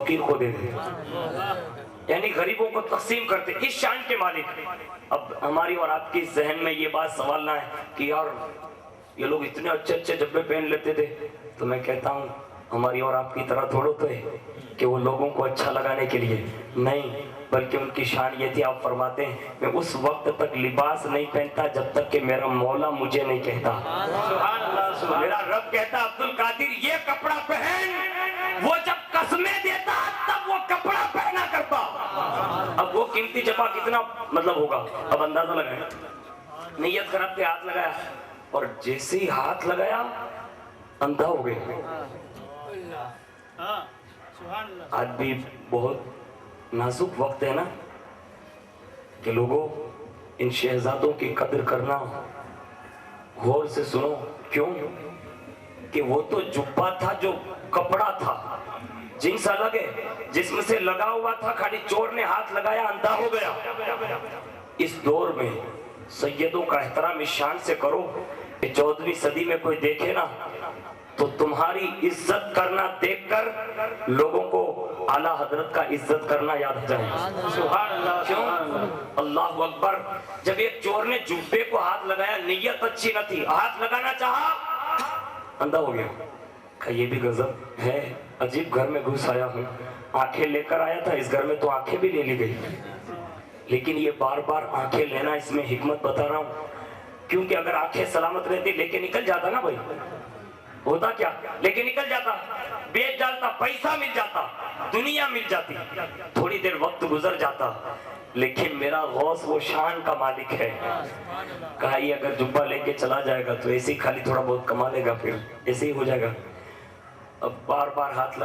फकीर को दे दे, यानी गरीबों को तकसीम करते, इस शान के मालिक। अब हमारी और आपकी जहन में ये बात सवाल ना है कि यार ये लोग इतने अच्छे अच्छे जब्बे पहन लेते थे, तो मैं कहता हूँ हमारी और आपकी तरह थोड़ो तो है कि वो लोगों को अच्छा लगाने के लिए नहीं, बल्कि उनकी शान ये थी, आप फरमाते हैं मैं उस वक्त तक लिबास नहीं पहनता जब तक कि मेरा मौला मुझे नहीं कहता। मेरा रब कहता अब्दुल कादिर ये कपड़ा पहन, वो जब कसमें देता तब वो कपड़ा पहना करता। अब वो कीमती जबा कितना मतलब होगा, अब अंदाजा लगाए। नियत खराब के हाथ लगाया और जैसे ही हाथ लगाया अंधा हो गया। आज भी बहुत नाजुक वक्त है ना कि लोगों इन शहजादों की कदर करना, गौर से सुनो। क्यों कि वो तो जुब्बा था जो कपड़ा था, जिन्स अलग है, जिसमें से लगा हुआ था, खाली चोर ने हाथ लगाया अंधा हो गया। इस दौर में सैयदों का एहतराम इस शान से करो कि 14वीं सदी में कोई देखे ना तो तुम्हारी इज्जत करना देखकर लोगों को आला हजरत का इज्जत करना याद आ जाए। सुभान अल्लाह। क्यों? अल्लाहु अकबर। जब एक चोर ने जुब्बे को हाथ लगाया, नियत अच्छी न थी, हाथ लगाना चाहा, अंधा हो गया। ये भी गजब है, अजीब घर में घुस आया हूँ, आंखें लेकर आया था, इस घर में तो आंखें भी ले ली गई। लेकिन ये बार बार आंखें लेना, इसमें हिकमत बता रहा हूँ, क्योंकि अगर आंखें सलामत रहती लेके निकल जाता ना भाई, होता क्या, लेके निकल जाता, बेच डालता, पैसा मिल जाता, दुनिया मिल जाती, थोड़ी देर वक्त गुजर जाता। लेकिन मेरा गौस वो शान का मालिक है। कहा ये अगर जुब्बा लेके चला जाएगा तो ऐसे ही खाली थोड़ा बहुत कमा लेगा, फिर ऐसे ही हो जाएगा। अब बार बार हाथ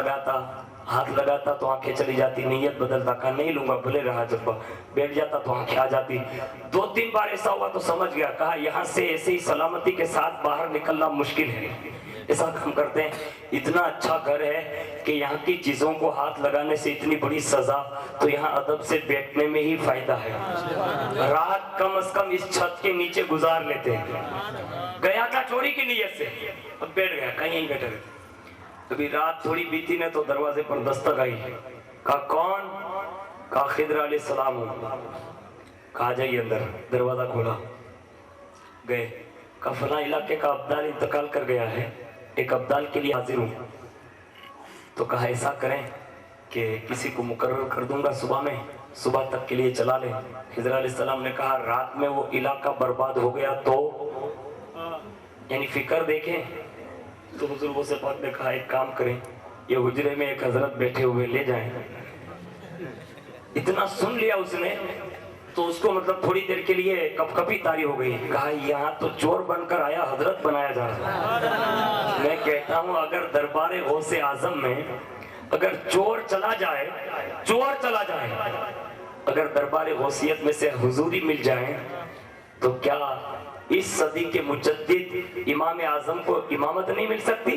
लगाता तो आंखें चली जाती, नीयत बदलता, कहा नहीं लूंगा, भले रहा जुब्बा, बैठ जाता तो आंखें आ जाती। 2-3 बार ऐसा हुआ तो समझ गया, कहा यहाँ से ऐसे ही सलामती के साथ बाहर निकलना मुश्किल है। ऐसा काम करते हैं, इतना अच्छा घर है कि यहाँ की चीजों को हाथ लगाने से इतनी बड़ी सजा, तो यहाँ अदब से बैठने में ही फायदा है। रात कम से कम इस छत के नीचे गुजार लेते हैं। गया था चोरी की नीयत से, अब बैठ गया, कहीं यहीं बैठे रहते। अभी रात थोड़ी बीती ने तो दरवाजे पर दस्तक आई। कहा कौन? कहा खिदर अलैहिस्सलाम हूं। कहा जाइए अंदर। दरवाजा खोला, गए। कहा फला इलाके का अब्दाल इंतकाल कर गया है, एक अब्दाल के लिए हाजिर हूँ। तो कहा ऐसा करें कि किसी को मुकर्रर कर दूंगा सुबह में, सुबह तक के लिए चला ले। खिदर अलैहिस्सलाम ने कहा रात में वो इलाका बर्बाद हो गया तो, यानी फिक्र देखें। तो बुजुर्गों से बात ने कहा एक काम करें, ये हुजरे में एक हजरत बैठे हुए ले जाएं। इतना सुन लिया उसने तो उसको मतलब थोड़ी देर के लिए कपकपी तारी हो गई। कहा यहाँ तो चोर बनकर आया, हजरत बनाया जा रहा। मैं कहता हूँ अगर दरबार गौसे आजम में अगर चोर चला जाए, अगर दरबार गौसियत में से हुजूरी मिल जाए तो क्या इस सदी के मुजद्दिद इमाम आजम को इमामत नहीं मिल सकती?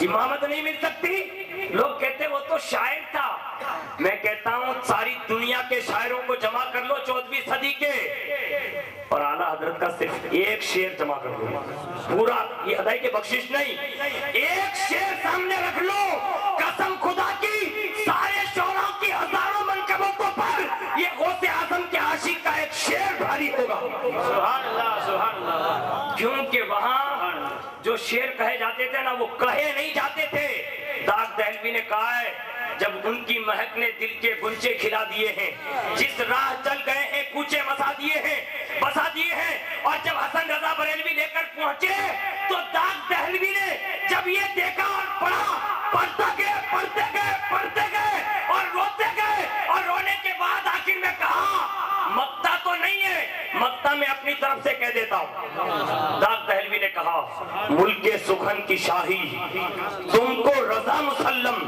इमामत नहीं मिल सकती? लोग कहते वो तो शायर था। मैं कहता हूँ सारी दुनिया के शायरों को जमा कर लो 14वीं सदी के, और आला हजरत का सिर्फ एक शेर जमा कर लो, पूरा, ये अदाई के बख्शिश नहीं, एक शेर सामने रख लो, कसम खुदा की सारे शोरों की हजारों मनकबतों पर ये गौसे आजम के आशिक का एक शेर भारी होगा। सुभान अल्लाह, सुभान अल्लाह। क्योंकि वहां जो शेर कहे जाते थे ना, वो कहे नहीं जाते थे। दाग दहलवी ने कहा है जब उनकी महक ने दिल के गुंचे खिला दिए हैं, जिस राह चल गए हैं कूचे बसा दिए हैं। और जब हसन रजा बरेलवी लेकर पहुंचे तो दाग दहलवी ने जब ये देखा और पढ़ा, पढ़ते गए और रोते गए, और रोने के बाद आखिर में कहा मक्ता तो नहीं है, मक्ता मैं अपनी तरफ से कह देता हूँ। दाग दहलवी ने कहा मुल्के सुखन की शाही तुमको रजा मुसल्लम,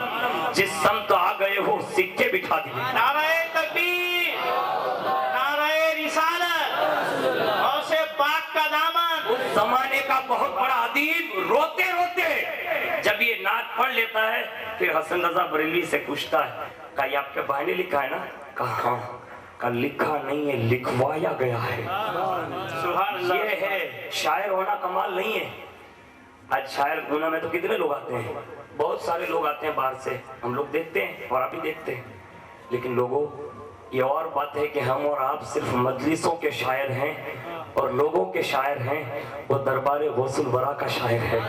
जिस समत आ गए हो सिक्के बिठा दिए। नारे तकबीर, नारे रिसालत, गौसे पाक का दामन। उस जमाने का बहुत बड़ा अदीब रोते रोते जब ये नात पढ़ लेता है, फिर हसन रजा बरेलवी से पूछता है, कहा ये आपके भाई ने लिखा है ना? कहा हाँ। कहा लिखा नहीं है, लिखवाया गया है। ये है शायर होना, कमाल नहीं है। आज शायर गुना में तो कितने लोग आते हैं, बहुत सारे लोग आते हैं बाहर से, हम लोग देखते हैं और आप भी देखते हैं, लेकिन लोगों ये और बात है कि हम और आप सिर्फ मजलिसों के शायर हैं और लोगों के शायर हैं वो दरबार गौसुल वरा का शायर है।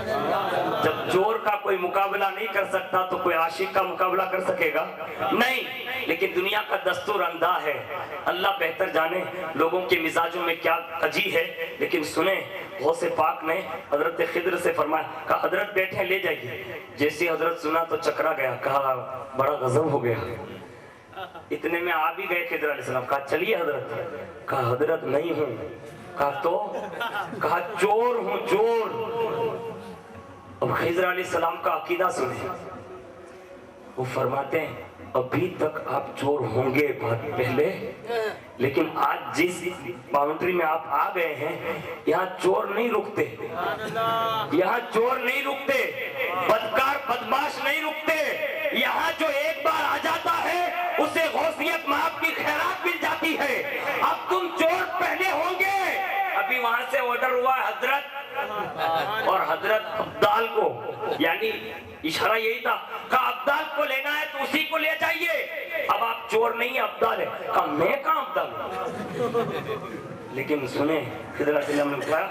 जब चोर का कोई मुकाबला नहीं कर सकता तो कोई आशिक का मुकाबला कर सकेगा? नहीं। लेकिन दुनिया का दस्तूर अंधा है, अल्लाह बेहतर जाने लोगों के मिजाजों में क्या अजी है। लेकिन सुने, गौसे पाक ने हजरत खिद्र से फरमाया, कहा हजरत बैठे ले जाइए। जैसे हजरत सुना तो चकरा गया, कहा बड़ा गजब हो गया। इतने में आ भी गए खिद्र अलैहिस्सलाम, कहा चलिए हजरत। कहा हजरत नहीं हूँ। कहा तो? कहा चोर हूँ, चोर। अब खिद्र अलैहिस्सलाम का अकीदा सुने, वो फरमाते हैं अभी तक आप चोर होंगे बहुत पहले, लेकिन आज जिस बाउंड्री में आप आ गए हैं यहाँ चोर नहीं रुकते, यहाँ चोर नहीं रुकते, बदकार बदमाश नहीं रुकते। यहाँ जो एक बार आ जाता है उसे गौसियत माफ की खैरात मिल जाती है। अब तुम चोर पहले होंगे। अभी वहां से ऑर्डर हुआ हजरत, और हजरत अब्दाल को, यानी इशारा यही था, कहा अब्दाल को लेना है तो उसी को ले जाइए। अब आप चोर नहीं अब्दाल है। कहा मैं कहां अब्दाल हूं? लेकिन सुने, खिद्र अलैहिस्सलाम ने उठाया,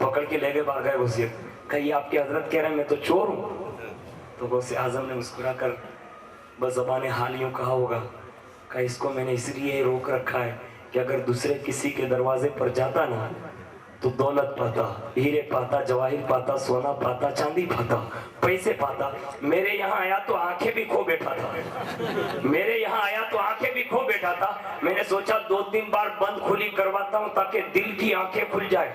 पकड़ के ले गए, बाहर गए वसीयत। कही आपके हजरत कह रहे हैं मैं तो चोर हूं। तो गौसे आजम ने मुस्कुरा कर बस ज़बान हाल यूं कहा होगा, कहा इसको मैंने इसलिए रोक रखा है कि अगर दूसरे किसी के दरवाजे पर जाता ना तो दौलत पाता, हीरे पाता, जवाहिर पाता, सोना पाता, चांदी पाता, पैसे पाता। मेरे यहाँ आया तो आंखें भी खो बैठा था, मेरे यहाँ आया तो आंखें भी खो बैठा था। मैंने सोचा 2-3 बार बंद खुली करवाता हूँ ताकि दिल की आंखें खुल जाए।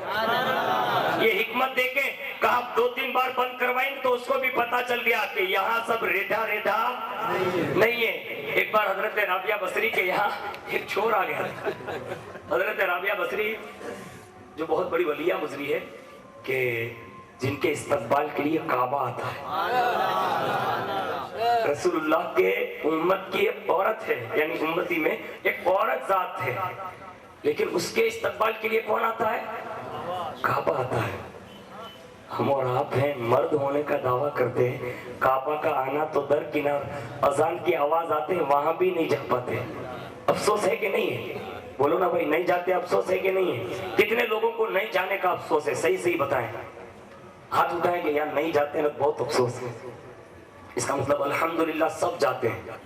ये हिकमत देके कहा 2-3 बार बंद करवाएंगे तो उसको भी पता चल गया कि यहाँ सब रेढ़ा रेढ़ा नहीं है। एक बार हजरत राबिया बसरी के यहाँ एक चोर आ गया। हजरत राबिया बसरी जो बहुत बड़ी वलिया गुजरी है कि जिनके इस्तकबाल के लिए काबा आता है, रसूलुल्लाह के उम्मत की एक औरत है, यानी उम्मती में एक औरत जात है, लेकिन उसके इस्तकबाल के लिए कौन आता है? काबा आता है। हम और आप हैं, मर्द होने का दावा करते हैं, काबा का आना तो दरकिनार, अजान की आवाज आते हैं वहां भी नहीं जा पाते। अफसोस है कि नहीं है? बोलो ना भाई, नहीं जाते अफसोस है कि नहीं है? कितने लोगों को नहीं जाने का अफसोस है? सही सही बताएं, हाथ उठाएं कि यार नहीं जाते ना बहुत अफसोस है। इसका मतलब अल्हम्दुलिल्लाह सब जाते हैं।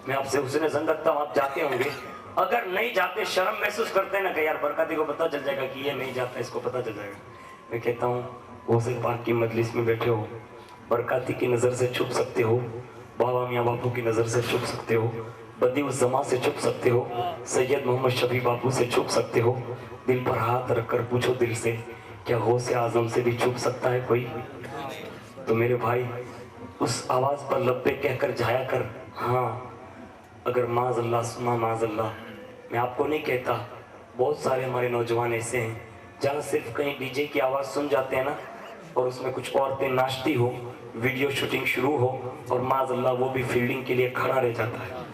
मैं आपसे हुस्न ज़न रखता हूं, आप जाते होंगे। अगर नहीं जाते, शर्म महसूस करते हैं ना कि यार बरकती को पता चल जाएगा कि ये नहीं जाता, इसको पता चल जाएगा। मैं कहता हूँ गौसे पाक की मजलिस में बैठे हो, बरकती की नज़र से छुप सकते हो, बाबा मियाँ बापू की नज़र से छुप सकते हो, बदी उस जमा से छुप सकते हो, सैयद मोहम्मद शफी बापू से छुप सकते हो। दिल पर हाथ रखकर पूछो दिल से, क्या गौसे आजम से भी छुप सकता है कोई? तो मेरे भाई उस आवाज़ पर लब्बे कहकर जाया कर। हाँ, अगर माज़अल्लाह सुमा माज़अल्लाह, मैं आपको नहीं कहता, बहुत सारे हमारे नौजवान ऐसे हैं जहाँ सिर्फ कहीं डीजे की आवाज़ सुन जाते हैं ना, और उसमें कुछ औरतें नाचती हो, वीडियो शूटिंग शुरू हो, और माज़अल्लाह वो भी फील्डिंग के लिए खड़ा रह जाता है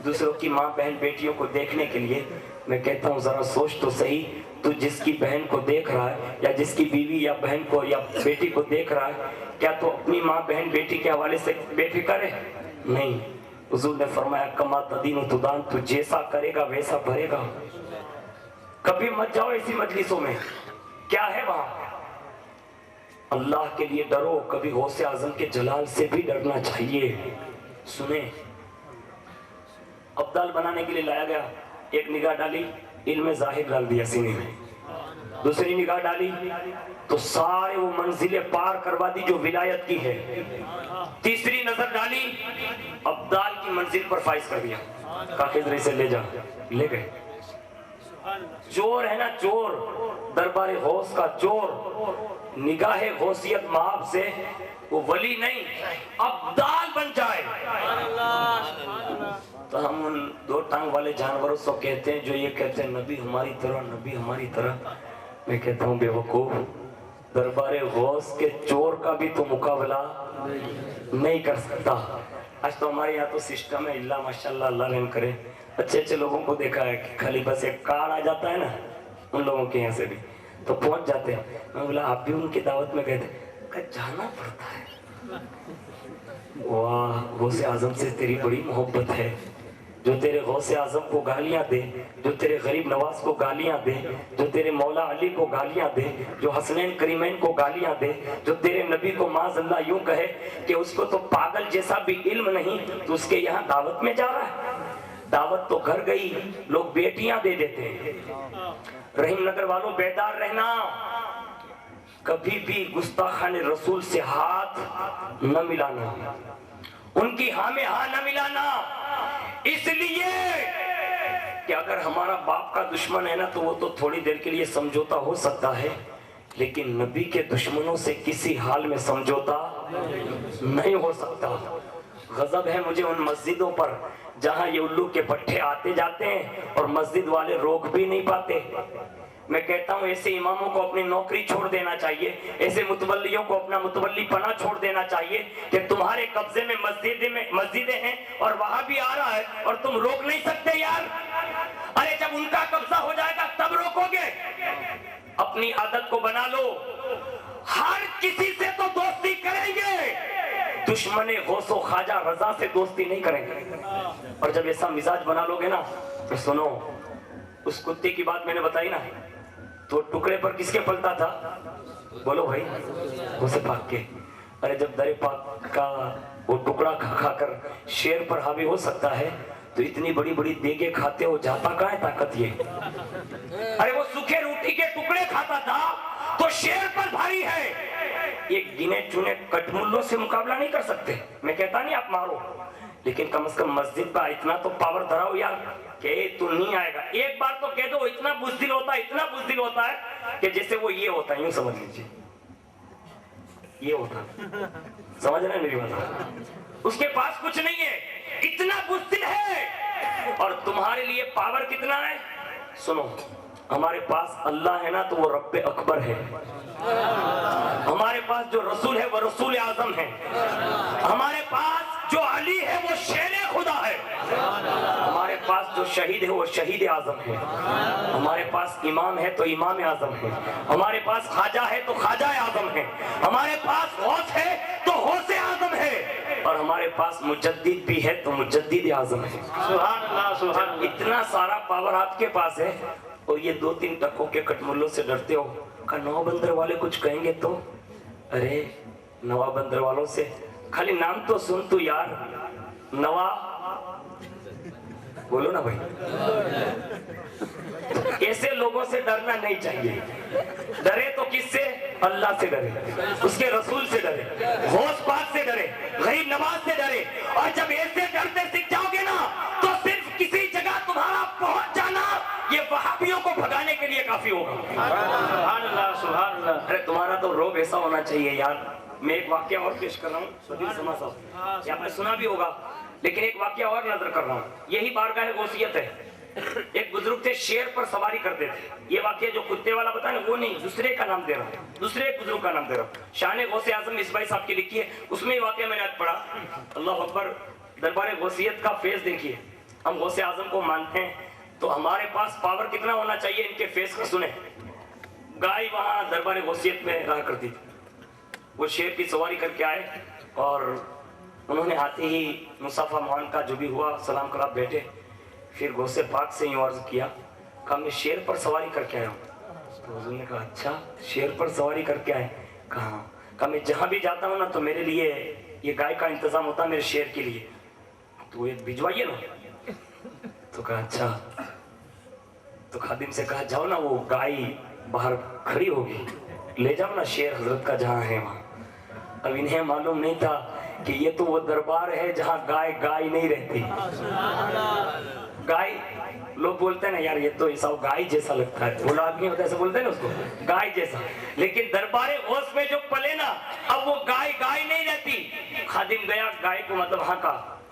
दूसरों की माँ बहन बेटियों को देखने के लिए। मैं कहता हूँ जरा सोच तो सही, तू जिसकी बहन को देख रहा है या जिसकी बीवी या बहन को या बेटी को देख रहा है, क्या तो अपनी माँ बहन बेटी के हवाले से बेफिक्र है? नहीं। हुजूर ने फरमाया कमा तदीन तुदान, तू जैसा करेगा वैसा भरेगा। कभी मत जाओ ऐसी मजलिसों में। क्या है वहां? अल्लाह के लिए डरो, कभी गौसे आजम के जलाल से भी डरना चाहिए। सुने, अब्दाल बनाने के लिए लाया गया, एक निगाह डाली, इल्म ज़ाहिर डाल दिया सीने में, दूसरी निगाह डाली तो सारे वो मंजिलें पार करवा दी जो विलायत की है, तीसरी नजर डाली अब्दाल की मंजिल पर फाइज कर दिया, कहा से ले जा, ले गए। चोर है ना चोर, दरबार गौस का चोर, निगाह गौसियत माब से वो वली नहीं अब्दाल बन जाए। तो हम उन 2 टांग वाले जानवरों से कहते हैं जो ये कहते हैं नबी हमारी तरह, नबी हमारी तरह। मैं कहता हूँ बेवकूफ, दरबार गौस के चोर का भी तो मुकाबला नहीं कर सकता। आज तो हमारे यहाँ तो सिस्टम है, इल्ला माशाल्लाह, अल्लाह रहम करे, अच्छे अच्छे लोगों को देखा है कि खाली बस एक कार्ड आ जाता है ना, उन लोगों के यहाँ से भी तो पहुंच जाते हैं। मैं बोला आप भी उनकी दावत में गए थे? जाना पड़ता है, वाह, गौसे आजम से तेरी बड़ी मोहब्बत है, जो तेरे गौसे आजम को गालियां दे, जो तेरे गरीब नवाज को गालियां दे, जो तेरे मौला अली को गालियां दे, जो हसनैन करीमैन को गालियां दे, जो तेरे नबी को माज़अल्लाह यूं कहे कि उसको तो पागल जैसा भी इल्म नहीं, तो उसके यहाँ दावत में जा रहा है। दावत तो घर गई, लोग बेटियां दे देते हैं। रहीम नगर वालों, बेदार रहना, कभी भी गुस्ताखान रसूल से हाथ न मिलाना, उनकी हाँ में हाँ न मिलाना, इसलिए कि अगर हमारा बाप का दुश्मन है ना तो वो तो थोड़ी देर के लिए समझौता हो सकता है, लेकिन नबी के दुश्मनों से किसी हाल में समझौता नहीं हो सकता। गजब है मुझे उन मस्जिदों पर जहां ये उल्लू के पट्टे आते जाते हैं और मस्जिद वाले रोक भी नहीं पाते। मैं कहता हूँ ऐसे इमामों को अपनी नौकरी छोड़ देना चाहिए, ऐसे मुतवल्लियों को अपना मुतवल्ली पना छोड़ देना चाहिए कि तुम्हारे कब्जे में मस्जिदें हैं और वहां भी आ रहा है और तुम रोक नहीं सकते यार। अरे जब उनका कब्जा हो जाएगा तब रोकोगे। अपनी आदत को बना लो, हर किसी से तो दोस्ती करेंगे, दुश्मने गौसो ख्वाजा रजा से दोस्ती नहीं करेंगे। और जब ऐसा मिजाज बना लोगे ना तो सुनो, उस कुत्ते की बात मैंने बताई ना, तो टुकड़े पर किसके पलता था? बोलो भाई, उसे पाक के। अरे जब दरे पाक का वो टुकड़ा खा खा कर शेर पर हावी हो सकता है, तो इतनी बड़ी बड़ी देगे खाते हो, जाता कहाँ है ताकत ये? अरे वो सूखे रोटी के टुकड़े खाता था तो शेर पर भारी है। ये गिने चुने कटमुल्लों से मुकाबला नहीं कर सकते। मैं कहता नहीं आप मारो, लेकिन कम से कम मस्जिद का इतना तो पावर धराओ यार कि तू नहीं आएगा। एक बार तो कह दो, इतना बुज़दिल होता है, इतना बुज़दिल होता है कि जैसे वो ये होता है, यूं समझ लीजिए ये होता है, समझ रहे हैं मेरी बात? उसके पास कुछ नहीं है, इतना बुज़दिल है। और तुम्हारे लिए पावर कितना है? सुनो, हमारे पास अल्लाह है ना तो वो रब्बे अकबर है, हमारे पास जो रसूल है वो रसूल आजम है, हमारे पास जो अली है वो शेर खुदा है, हमारे पास जो शहीद है वो शहीद आजम है, हमारे पास इमाम है तो इमाम आजम है, हमारे पास ख्वाजा है तो ख्वाजा आजम है, हमारे पास गौस है तो गौस आजम है, और हमारे पास मुजद्दिद भी है तो मुजद्दिद आजम है। सुभान अल्लाह, सुभान अल्लाह। इतना सारा पावर आपके पास है और ये 2-3 टकों के कटमुल्लों से डरते हो। का नवा बंदर वाले कुछ कहेंगे तो? अरे नवा बंदर वालों से खाली नाम तो सुन तू यार, नवा बोलो ना भाई। ऐसे लोगों से डरना नहीं चाहिए। डरे तो किससे? अल्लाह से डरे, उसके रसूल से डरे, गौस पाक से डरे, गरीब नवाज से डरे। और जब ऐसे डरते सीख जाओगे ना तो सिर्फ किसी जगह तुम्हारा पहुंच जाना ये वहाबियों को भगाने के लिए काफी होगा। सुभान अल्लाह, सुभान अल्लाह। अरे तुम्हारा तो रोब ऐसा होना चाहिए यार। मैं एक वाक्य और पेश कर रहा हूँ, सदीर समा साहब, ये आपने सुना भी होगा, लेकिन एक वाक्य और नजर कर रहा हूँ। यही बारगाह गौसियत है। एक बुजुर्ग थे, शेर पर सवारी करते थे। ये वाक्य जो कुत्ते वाला बताया ना वो नहीं, दूसरे का नाम दे रहा हूँ, दूसरे एक बुजुर्ग का नाम दे रहा हूँ। शान गौसे आजम इस्माइल साहब की लिखी है, उसमें ये वाक्य मैंने आज पढ़ा। अल्लाह अकबर। दरबार गौसियत का फेस देखिए। हम गौसे आजम को मानते हैं तो हमारे पास पावर कितना होना चाहिए, इनके फेस का सुने। गाय वहां दरबार गौसियत में रहा करती थी, वो शेर की सवारी करके आए और उन्होंने आते ही मुसाफा मान का जो भी हुआ सलाम करा, बैठे। फिर गौसे पाक से यूं अर्ज किया, कहा मैं शेर पर सवारी करके आया हूँ। तो हुजूर ने कहा अच्छा शेर पर सवारी करके आए? कहा मैं जहाँ भी जाता हूँ ना तो मेरे लिए ये गाय का इंतजाम होता है, मेरे शेर के लिए, तो ये भिजवाइए ना। तो कहा अच्छा। तो खादिम से कहा जाओ ना, वो गाय बाहर खड़ी होगी, ले जाओ ना शेर हजरत का जहाँ है वहाँ। अब इन्हें मालूम नहीं था कि ये तो वो दरबार है जहाँ गाय गाय नहीं रहती। गाय लोग बोलते हैं ना यार ये तो ऐसा गाय जैसा लगता है, बोला आदमी होता है ऐसा बोलते हैं ना उसको, गाय जैसा। लेकिन दरबारे गौस में जो पले ना, अब वो गाय गाय नहीं रहती। खादिम गया गाय को मतलब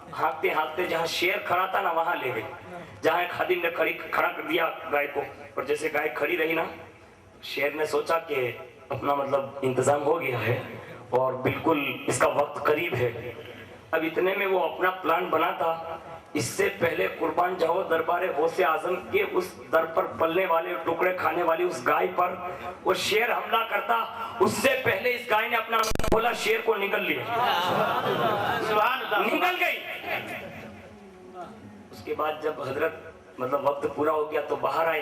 हाँकते हाँकते जहाँ शेर खड़ा था ना वहां ले गए, जहाँ खादिम ने खड़ा कर दिया गाय को। और जैसे गाय खड़ी रही ना, शेर ने सोचा कि अपना मतलब इंतजाम हो गया है और बिल्कुल इसका वक्त करीब है। اب اتنے میں وہ اپنا پلان بنا تھا، اس سے پہلے قربان جاؤ دربار غوث اعظم کے اس در پر پلنے والے ٹکڑے کھانے والی اس گائے پر وہ شیر حملہ کرتا، اس سے پہلے اس گائے نے اپنا کھولا، شیر کو نگل لیا، نگل گئی۔ اس کے بعد جب حضرت وقت پورا ہو گیا تو باہر آئے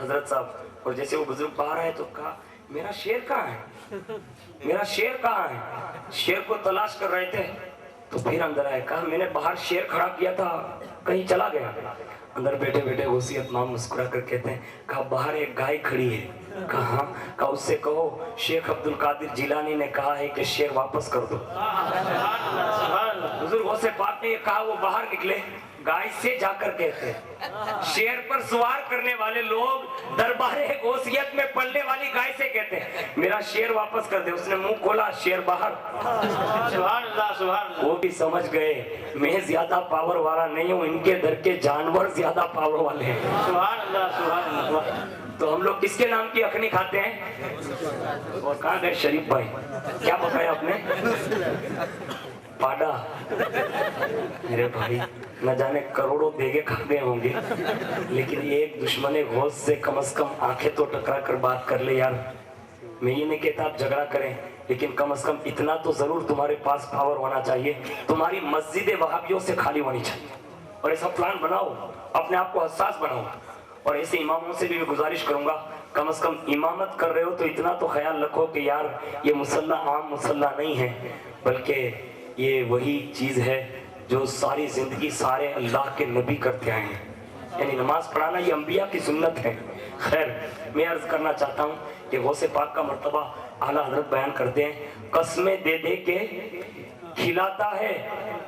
حضرت صاحب، اور جیسے وہ بزرگ باہر آئے تو کہا میرا شیر کہاں ہے، میرا شیر کہاں ہے؟ شیر کو تلاش کر رہے تھے تو پھر اندر آئے، کہا میں نے باہر شیر کھڑا کیا تھا کہیں چلا گیا؟ اندر بیٹھے بیٹھے وصیت مام مسکرا کر کہتے ہیں، کہا باہر ایک گائے کھڑی ہے، کہا کہا اس سے کہو شیخ عبد القادر جیلانی نے کہا ہے کہ شیر واپس کر دو۔ بزرگ غوث پاک نے یہ کہا، وہ باہر نکلے، گائے سے جا کر کہتے ہیں، شیر پر سوار کرنے والے لوگ دربار غوثیت میں پلنے والی گائے سے کہتے ہیں میرا شیر واپس کر دے۔ اس نے منہ کھولا، شیر باہر۔ سبحان اللہ سبحان اللہ۔ وہ بھی سمجھ گئے میں زیادہ پاور والا نہیں ہوں، ان کے در کے جانور زیادہ پاور والے ہیں۔ سبحان اللہ سبحان اللہ۔ تو ہم لوگ کس کے نام کی اخنی کھاتے ہیں؟ اور کہاں گئے شریف بھائی؟ کیا پکایا آپ نے؟ پاڈا۔ میرے بھائی نہ جانے کروڑوں دیگے کھا گئے ہوں گے، لیکن ایک دشمن غوث سے کم از کم آنکھیں تو ٹکرا کر بات کر لے یار۔ میں یہ نہیں کہتا آپ جھگڑا کریں، لیکن کم از کم اتنا تو ضرور تمہارے پاس پاور ہونا چاہیے، تمہاری مسجد وہابیوں سے خالی ہونی چاہیے، اور ایسا پلان بناؤ، اپنے آپ کو حساس بناؤ۔ اور ایسے اماموں سے بھی میں گزارش کروں گا، کم از کم امامت کر رہے ہو تو اتنا تو خیال رکھو کہ یار یہ مصلی عام مصلی نہیں ہے، بلکہ یہ وہی چیز ہے جو ساری زندگی سارے اللہ کے نبی کرتے آئے ہیں، یعنی نماز پڑھانا یہ انبیاء کی سنت ہے۔ خیر میں عرض کرنا چاہتا ہوں کہ غوث پاک کا مرتبہ اعلیٰ حضرت بیان کرتے ہیں، قسمیں دے دے کے کھلاتا ہے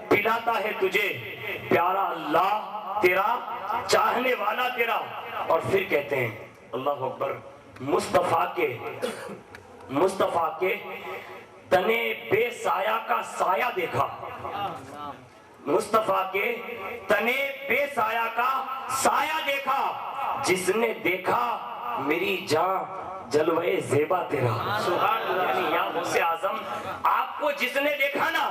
پلاتا ہے تجھے پیارا اللہ تیرا، چاہنے والا تیرا۔ اور پھر کہتے ہیں اللہ اکبر، مصطفیٰ کے تنے بے سایہ کا سایہ دیکھا، مصطفیٰ کے تنے بے سایہ کا سایہ دیکھا، جس نے دیکھا میری جان جلوے زیبا تیرا۔ سبحان اللہ۔ یعنی یا غوث اعظم آپ کو جس نے دیکھا نا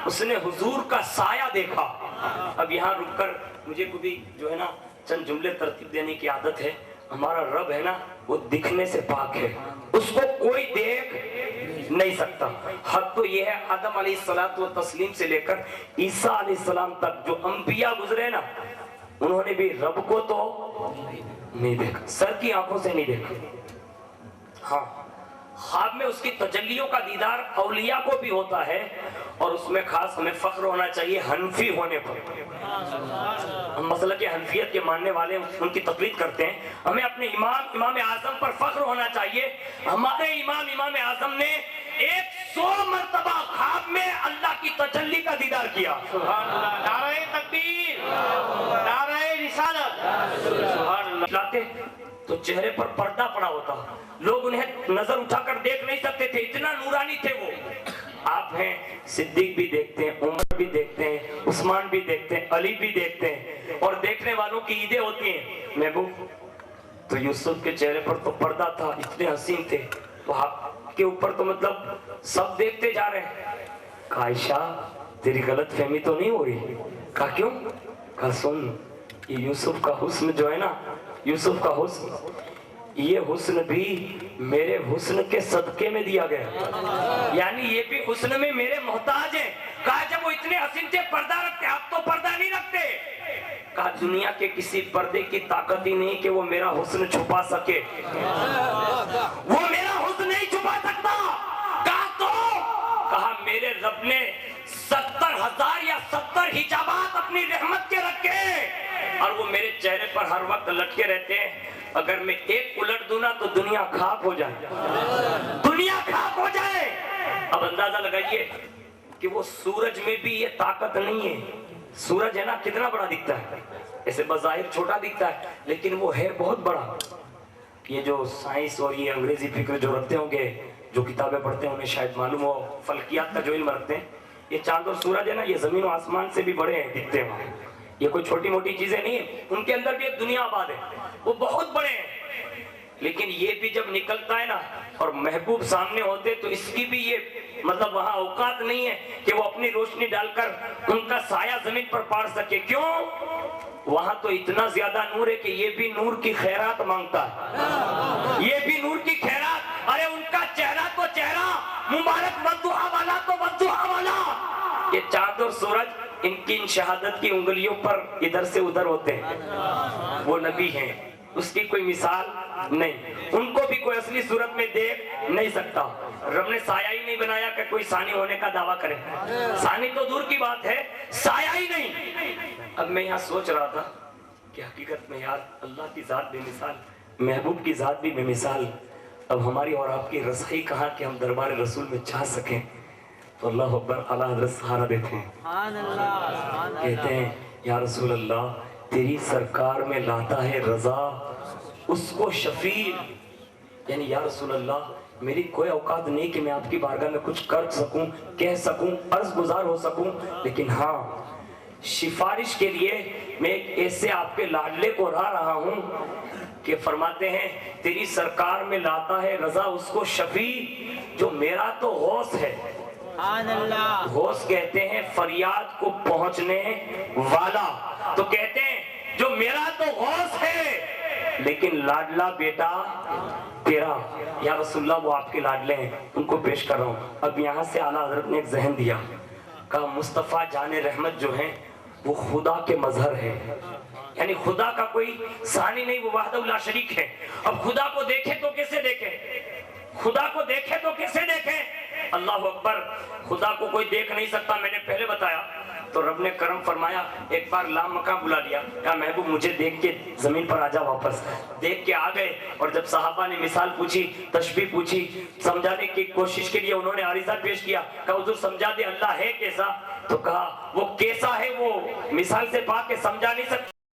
اس نے حضور کا سایہ دیکھا۔ اب یہاں رک کر مجھے کبھی جو ہے نا چند جملے ترتیب دینے کی عادت ہے۔ ہمارا رب ہے نا وہ دکھنے سے پاک ہے، اس کو کوئی دیکھ نہیں سکتا۔ حق تو یہ ہے آدم علیہ الصلوۃ والتسلیم سے لے کر عیسیٰ علیہ السلام تک جو انبیاء گزرے نا انہوں نے بھی رب کو تو نہیں دیکھا، سر کی آنکھوں سے نہیں دیکھا۔ ہاں خواب میں اس کی تجلیوں کا دیدار اولیاء کو بھی ہوتا ہے، اور اس میں خاص ہمیں فخر ہونا چاہیے حنفی ہونے پر۔ ہم مسلک حنفیت کے ماننے والے ان کی تقلید کرتے ہیں، ہمیں اپنے امام اعظم پر فخر ہونا چاہیے۔ ہمارے امام اعظم نے 100 مرتبہ خواب میں اللہ کی تجلی کا دیدار کیا۔ سبحان اللہ، نعرہ تکبیر، نعرہ رسالت۔ سبحان اللہ۔ تو چہرے پر پردہ پڑا ہوتا، لوگ انہیں نظر اٹھا کر دیکھ نہیں سکتے تھے، اتنا نورانی تھے وہ۔ آپ ہیں صدیق بھی دیکھتے ہیں، عمر بھی دیکھتے ہیں، عثمان بھی دیکھتے ہیں، علی بھی دیکھتے ہیں، اور دیکھنے والوں کی عیدیں ہوتی ہیں۔ محبوب تو یوسف کے چہرے پر تو پردہ تھا، اتنے حسین تھے، تو آپ کے اوپر تو سب دیکھتے جا رہے ہیں۔ کہا عائشہ تیری غلط فہمی تو نہیں ہو رہی؟ کہا کیوں؟ کہا سن، یہ یوسف کا حسن جو ہے نا، یوسف کا حسن، یہ حسن بھی میرے حسن کے صدقے میں دیا گیا، یعنی یہ بھی حسن میں میرے محتاج ہیں۔ کہا جب وہ اتنے حسین تھے پردہ رکھتے، آپ تو پردہ نہیں رکھتے۔ کہا دنیا کے کسی پردے کی طاقت ہی نہیں کہ وہ میرا حسن چھپا سکے، وہ میرا حسن نہیں چھپا سکتا۔ کہا تو؟ کہا میرے رب نے 70,000 یا 70 حجابات اپنی رحمت کے رکھے، اور وہ میرے چہرے پر ہر وقت لٹکے رہتے ہیں۔ اگر میں ایک الٹ دوں نا تو دنیا خاک ہو جائے، دنیا خاک ہو جائے۔ اب اندازہ لگائیے کہ وہ سورج میں بھی یہ طاقت نہیں ہے۔ سورج ہے نا کتنا بڑا دکھتا ہے، ایسے بظاہر چھوٹا دکھتا ہے، لیکن وہ ہے بہت بڑا۔ یہ جو سائنس اور یہ انگریزی فکر جو رکھتے ہوں گے، جو کتابیں پڑھتے ہیں انہیں شاید معلوم ہو، فلکیات کا جو علم رکھتے ہیں، یہ چاند اور سورج ہے نا یہ زمین و آسمان سے بھی بڑے ہیں، دکھتے ہیں وہاں، یہ کوئی چھوٹی موٹی چیزیں نہیں ہیں، ان کے اندر بھی ایک دنیا آباد ہے، وہ بہت بڑے ہیں۔ لیکن یہ بھی جب نکلتا ہے نا اور محبوب سامنے ہوتے تو اس کی بھی یہ مطلب وہاں اوقات نہیں ہے کہ وہ اپنی روشنی ڈال کر ان کا سایہ زمین پر پاڑ سکے. کیوں؟ وہاں تو اتنا زیادہ نور ہے کہ یہ بھی نور کی خیرات مانگتا ہے, یہ بھی نور کی خیرات. ارے ان کا چہرہ تو چہرہ مبارک, والضحیٰ والا تو والضحیٰ والا. یہ چاند اور سورج ان کی ان شہادت کی انگلیوں پر ادھر سے ادھر ہوتے ہیں. وہ نبی ہیں, اس کی کوئی مثال نہیں, ان کو بھی کوئی اصلی صورت میں دیکھ نہیں سکتا. رب نے سایہ ہی نہیں بنایا کہ کوئی ثانی ہونے کا دعویٰ کرے. ثانی تو دور کی بات ہے, سایہ ہی نہیں. اب میں یہاں سوچ رہا تھا کہ حقیقت میں یار اللہ کی ذات بے مثال, محبوب کی ذات بھی بے مثال. اب ہماری اور آپ کی رسائی کہاں کہ ہم دربار رسول میں جا سکیں. تو اللہ اکبر, اعلیٰ حضرت سہارا دیتے ہیں, کہتے ہیں یا رسول اللہ تیری سرکار میں لاتا ہے رضا اس کو شفیع. یعنی یا رسول اللہ میری کوئی اوقات نہیں کہ میں آپ کی بارگاہ میں کچھ کر سکوں, کہہ سکوں, عرض گزار ہو سکوں, لیکن ہاں سفارش کے لیے میں ایک ایسے آپ کے لاڈلے کو راہ رہا ہوں کہ فرماتے ہیں تیری سرکار میں لاتا ہے رضا اس کو شفیع جو میرا تو غوث ہے. غوث کہتے ہیں فریاد کو پہنچنے والا, تو کہتے ہیں جو میرا تو غوث ہے لیکن لاڈلا بیٹا تیرا. یا رسول اللہ وہ آپ کے لاڈلے ہیں, ان کو پیش کر رہا ہوں. اب یہاں سے اعلیٰ حضرت نے ایک ذہن دیا, کہا مصطفیٰ جان رحمت جو ہیں وہ خدا کے مظہر ہے. یعنی خدا کا کوئی ثانی نہیں, وہ وحدہ لا شریک ہے. اب خدا کو دیکھے تو کیسے دیکھے, خدا کو دیکھے تو کیسے دیکھے. اللہ اکبر, خدا کو کوئی دیکھ نہیں سکتا, میں نے پہلے بتایا. تو رب نے کرم فرمایا, ایک بار لام مکان بلا لیا, کہا محبوب مجھے دیکھ کے زمین پر آجا واپس. دیکھ کے آ گئے, اور جب صحابہ نے مثال پوچھی, تشبیہ پوچھی, سمجھانے کی کوشش کے لیے انہوں نے عریضہ پیش کیا, کہا حضور سمجھا دے اللہ ہے کیسا. تو کہا وہ کیسا ہے وہ مثال سے پا کے سمجھا نہیں سکتا.